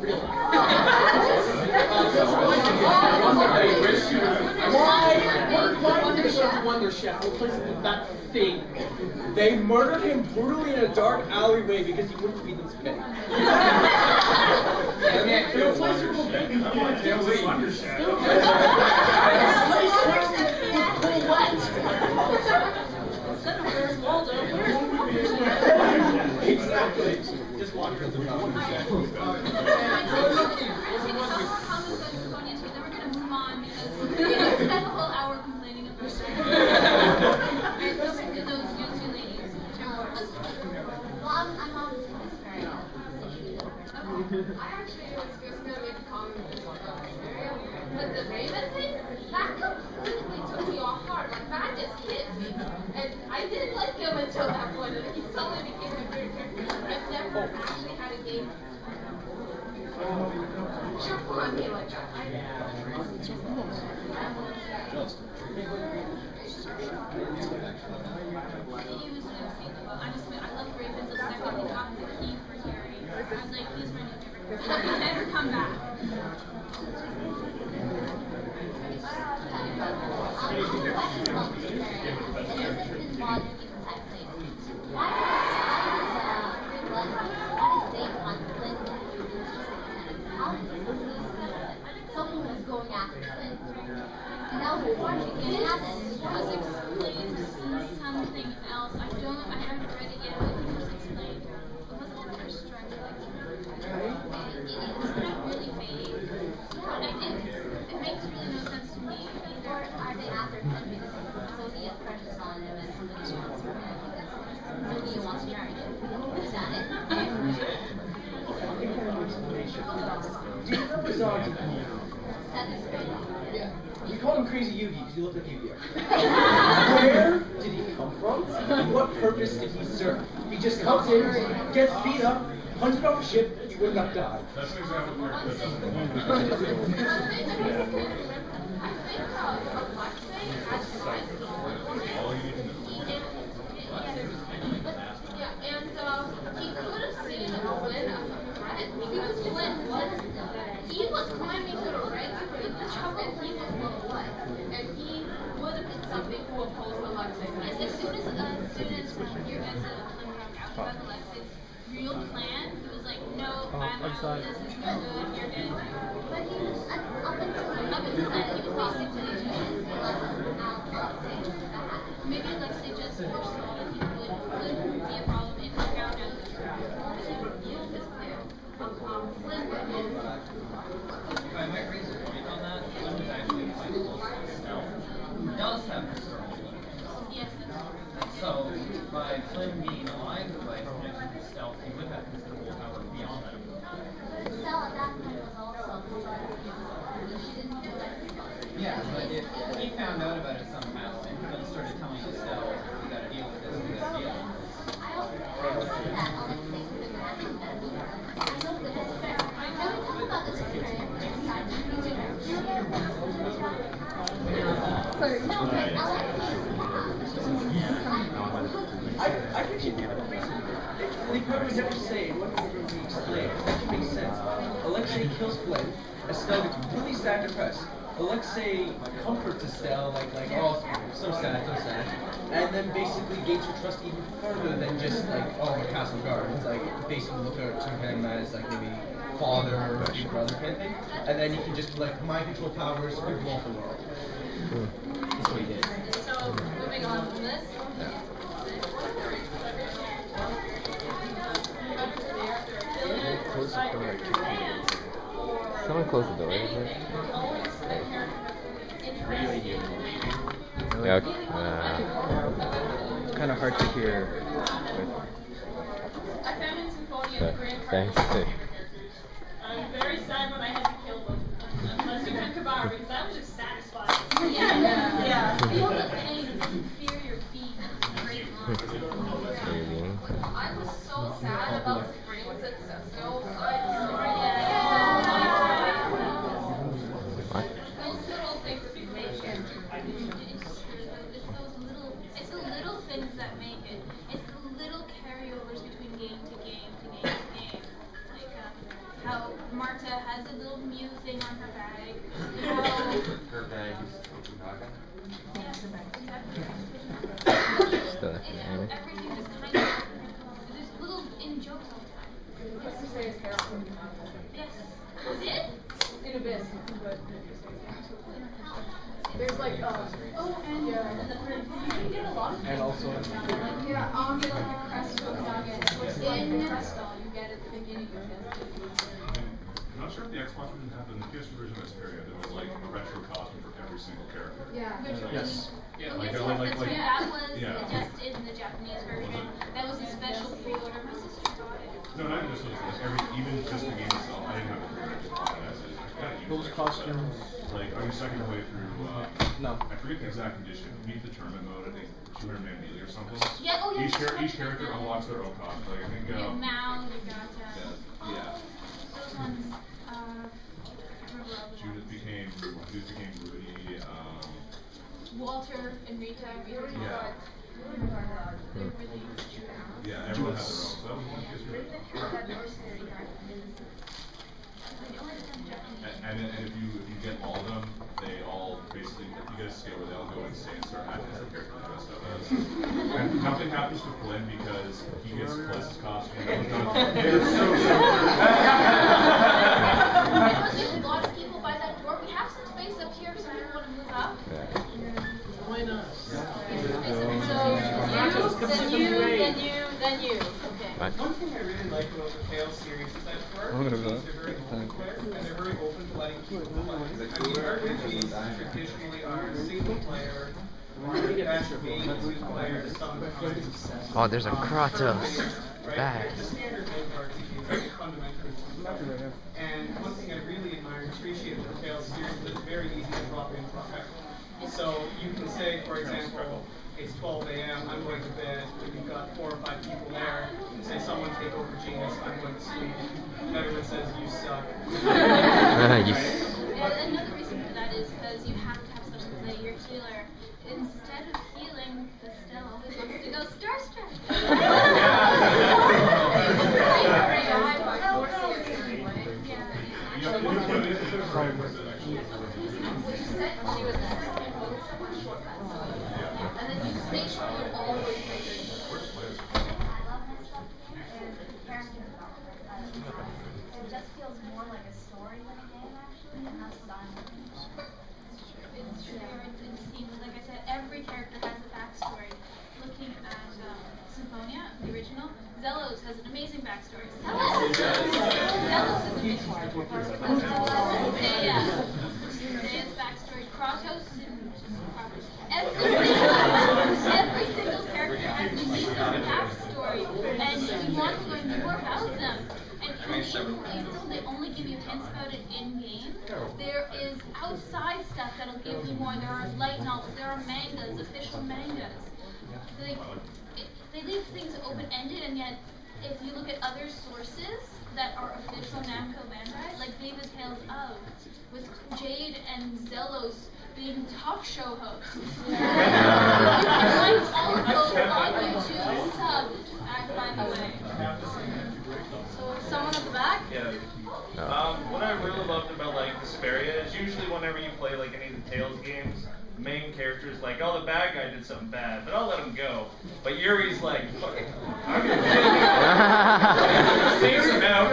Really? Why did the Wonder Chef replace it with that thing? They murdered him brutally in a dark alleyway because he wouldn't feed them spaghetti. They replaced him with Wonder Chef. Exactly. Just walk through the room. Spent a whole hour complaining about that. Those two ladies. Well, I'm on this very I actually was just going to make a comment about that scenario, but the Raven thing, that completely took me off guard. Like, that just hit me. And I didn't like him until that point, and he suddenly became a weird character. I've never actually had a game jump on me like that. I love Raven the second they got the key for Harry. I was like, he's my new favorite. He better come back. Someone was going after Clint. And that was before she came out. It was explained something else. I haven't read it yet, but it was explained. It wasn't the first strike. It was not really fading. It makes really no sense to me. Or are they after Clint because Sophia crushes on him and somebody wants to marry him? Sophia wants to marry him. Is that it? Do you remember Zoggy? Seventh grade. Yeah. We called him Crazy Yugi because he looked like Yu-Gi-Oh. Where did he come from? And what purpose did he serve? He just comes in, gets beat up, hunted off a ship, he would not die. That's an example where all you need to know. Yeah, and he could have seen Flynn as a threat because Flynn he was climbing to the right with the chop and he was low light. And he would have been something who opposed Alexei. Yes, as soon as your guys out about Alexei's real plan, he was like, no, I'm out, this is no good, you're dead. But he was up until that, he was basically just Maybe Alexei just foresaw that he would be a problem if he found out the truth. If I might raise a point on that, Flynn was actually quite close to stealth. He does have historical limitations. Yes, that's true. So, by Flynn being alive by his connection to stealth, he would have considerable power beyond that. Stella at that point was also she didn't do it. Yeah, but if he found out about it somehow and Flynn started telling Estelle, we gotta deal with this, we gotta deal with this. I also heard that Alexei could have had that. I know the history. I never talk about this history. No, but I think she did. They probably never say what would be explained. That makes sense. Alexei kills Flynn. Estelle gets really sad and depressed. Alexei comforts Estelle, like, oh, so sad, so sad. And then basically gains her trust even further than just like, oh, a castle guard. It's like basically look to him as like maybe father or big brother kind of thing. And then he can just like mind control powers, control the world. That's what he did. So, moving on from this. Close the door. Someone close the door. Yeah, it's kind of hard to hear. Thanks. I'm very sad when I had to kill them. Unless you had Kabar, because I was just satisfied. Yeah. Feel the pain, fear your feet. Great line. I was so sad about the frames at Cesco. What? Those little things we make it. It's the little things that make it. It's the little carryovers between game to game to game to game. Like how Marta has a little Mew thing on her bag. Her bag is Okanagan. Yes, exactly. Still Everything is kind of there's little in jokes all the time. Let's just say his hair on. Yes. Is it? In Abyss, but there's like Oh, and yeah. and the bird. You can get a lot of And also, yeah, you get like a crest of nugget. It's like the crest doll you get at the beginning of it. I'm not sure if the Xbox version happened. The PS version of Asperia, there was like a retro costume for every single character. Yeah. yes. Yeah. Oh, yes, Like, yes, like- that's like- right. That was yeah. just in the Japanese version. That was a special pre-order. My sister got it. No, not just those. Like even just the game itself. I didn't have it. I just bought it as is. Those costumes. Like, are you second way through? No. I forget the exact condition. Beat the tournament mode. I think 200-man melee or something. Yeah, oh yeah. Each character unlocks their own costume. Like I think. You have Mao, you got Yeah. those ones. I remember all the Judith became Rudy. Walter and Rita. Yeah. They're really Yeah, everyone had their own. So that was one PS and if you get all of them, they all basically, if you get a skill where they all go insane and start acting as the character dressed up as. And nothing happens to Flynn because he gets Blizz's costume. There's a lot of people by that door. We have some space up here if some people want to move up. Why not? Then you. Okay. Fine. One thing I really like about the Tales series is that for RPGs, they're very open and they're very open to letting people play. I mean, RPGs traditionally are single player, or best being two player, sometimes. Oh, there's a Kratos Right? bag. The standard mode of RPGs is fundamentally one. And one thing I really admire and appreciate about the Tales series is it's very easy to drop in effect. So you can say, for example, it's 12 a.m., I'm going to bed, and you've got 4 or 5 people there, and say someone take over Genius, I'm going to sleep, and everyone says, you suck. Another reason for that is because you have to have someone play your healer. Instead of healing, Estelle always wants to go starstruck. And then you just make sure you always make it. It just feels more like a story than a game, actually, and that's what I'm looking for. It's true. It seems, like I said, every character has a backstory. Looking at Symphonia, the original, Zelos has an amazing backstory. Zelos is a big part. Zea's backstory. Kratos every single character has a decent backstory, and you want to learn more about them. And even though they only give you hints about it in game, there is outside stuff that'll give you more. There are light novels, there are mangas, official mangas. They leave things open-ended, and yet if you look at other sources that are official Namco Bandai, like David Tales of, with Jade and Zelos being talk show hosts. You can find all of those on YouTube subbed, by the way. So someone at the back? Yeah. What I really loved about like Vesperia is usually whenever you play like any of the Tales games, the main character is like, oh, the bad guy did something bad, but I'll let him go. But Yuri's like, fuck it, I'm gonna saves him out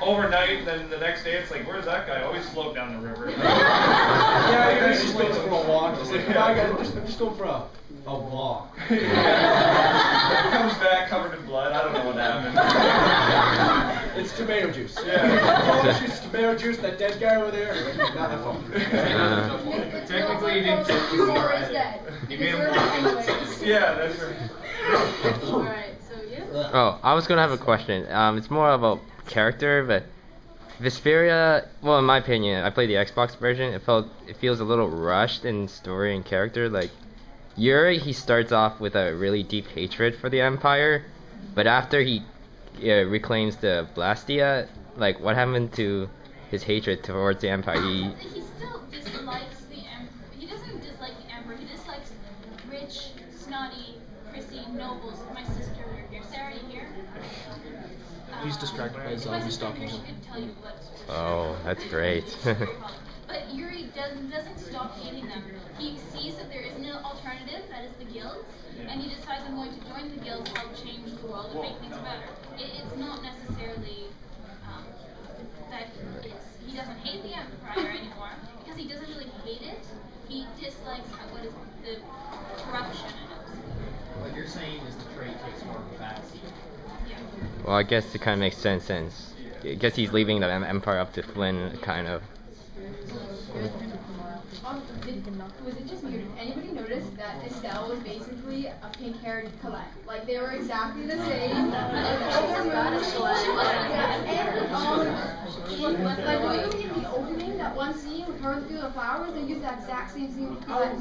overnight, and then the next day it's like, where's that guy? Always float down the river. Yeah, Yuri just goes for a walk. Just like, I'm just going for a walk. Comes back covered in blood. I don't know what happened. It's tomato juice. Yeah. It's tomato juice, that dead guy over there. Not that fun. Technically, he didn't kill you. Or is dead. He made him Because walk we're in. anyways. Yeah, that's right. Alright, so you? Oh, I was gonna have a question. It's more about character, but Vesperia, well, in my opinion, I played the Xbox version. It feels a little rushed in story and character. Like Yuri, he starts off with a really deep hatred for the Empire, but after he reclaims the Blastia, like what happened to his hatred towards the Empire? He still dislikes the Emperor. He doesn't dislike the Emperor. He dislikes rich, snotty, prissy nobles. My sister, you're here. Sarah, you here? he's distracted by Zoe stalking him. Oh, that's great. But Yuri doesn't stop hating them. He sees that there is an alternative, that is the guilds, and he decides I'm going to join the guilds to help change the world and make things better. It's not necessarily that he doesn't hate the Empire anymore, because he doesn't really hate it. He dislikes what is the corruption in it. What you're saying is the trade takes more of a backseat. Yeah. Well, I guess it kind of makes sense since I guess he's leaving the Empire up to Flynn, kind of. Was it just me, or did anybody notice that Estelle was basically a pink-haired Colette? Like, they were exactly the same. Like, literally in the opening, that one scene with her through the flowers, they used that exact same scene with Colette.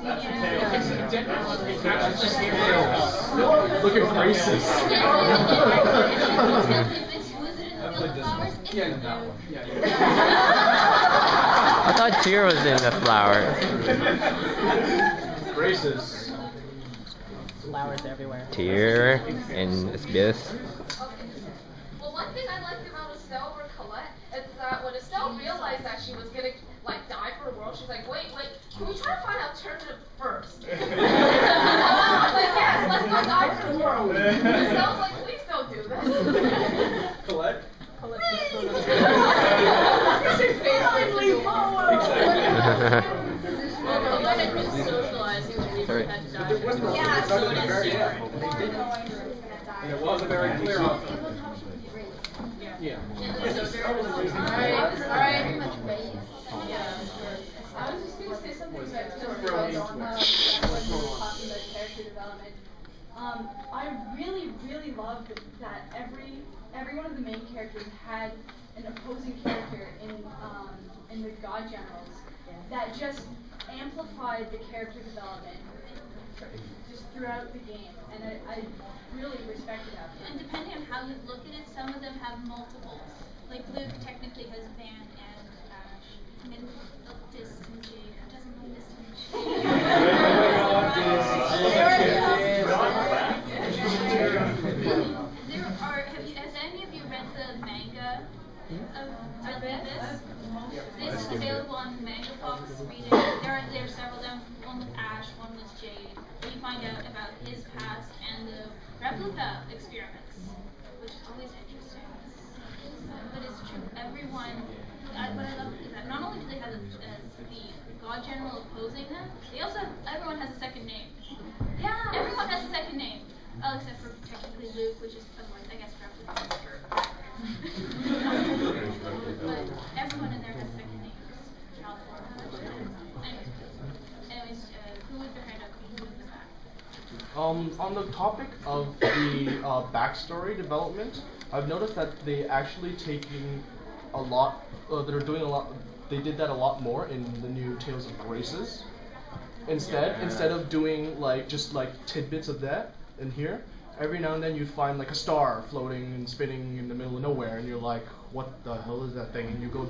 Looking racist. I thought Tyr was in the flower. Racist. Flowers everywhere. Tyr and Abyss. Well, one thing I liked about Estelle over Colette is that when Estelle realized that she was gonna like die for the world, she's like, wait, can we try to find an alternative first? Like, yes, let's not die for the world. Estelle's like, please don't do this. Colette? Sorry. Yeah, so it wasn't very clear on Yeah. Alright. I was just gonna say something about character development. I really loved that every one of the main characters had an opposing character in the God Generals that just amplified the character development just throughout the game, and I really respected that. And depending on how you look at it, some of them have multiples. Like Luke technically has Van and Ash. I mean, distance. Doesn't mean distance. Has any of you read the manga of this? This is available on Manga Fox. Read it. There are several of them. One with Ash, one with Jade. Where you find out about his past and the replica experiments, which is always interesting. But it's true. Everyone. What I love is that not only do they have the God General opposing them, everyone has a second name. Yeah. Everyone has a second name. Oh, except for technically Luke, which is otherwise, I guess, replica. But everyone in there has second names. Anyways, who was behind up? Who was that? On the topic of the backstory development, I've noticed that they actually taking a lot. They're doing a lot. They did that a lot more in the new Tales of Graces. Instead of doing just tidbits of that in here, every now and then you find like a star floating and spinning in the middle of nowhere, and you're like, what the hell is that thing? And you go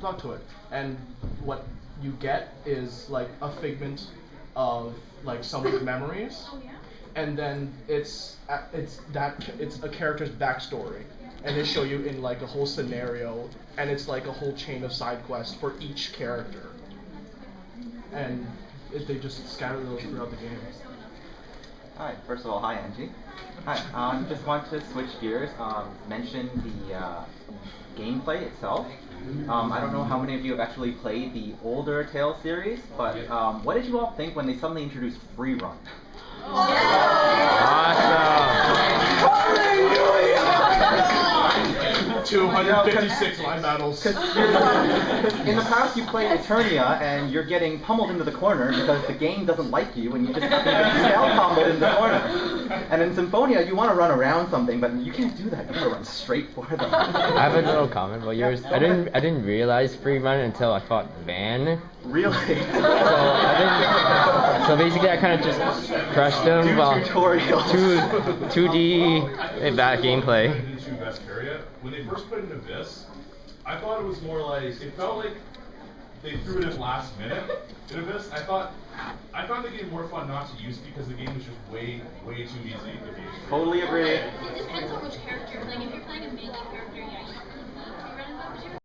talk to it, and what you get is like a figment of like someone's memories, and then it's a character's backstory, and they show you in like a whole scenario, and it's like a whole chain of side quests for each character, and they just scatter those throughout the game. Hi, first of all, hi Angie. Hi, just want to switch gears, mention the gameplay itself. I don't know how many of you have actually played the older Tales series, but what did you all think when they suddenly introduced free run? Awesome! 256 line battles. In the past, you play Eternia, and you're getting pummeled into the corner because the game doesn't like you, and you just happen to get spell pummeled in the corner. And in Symphonia, you want to run around something, but you can't do that. You want to run straight for them. I have a little comment about yours. I didn't realize free run until I fought Van. Really? So basically, I kind of just crushed him. Well, 2D bad gameplay. When they first put in Abyss, I thought it was more like, it felt like they threw it in last minute. I found the game more fun not to use because the game was just way too easy. Totally agree. It depends on which character you're playing. If you're playing a melee character, yeah, you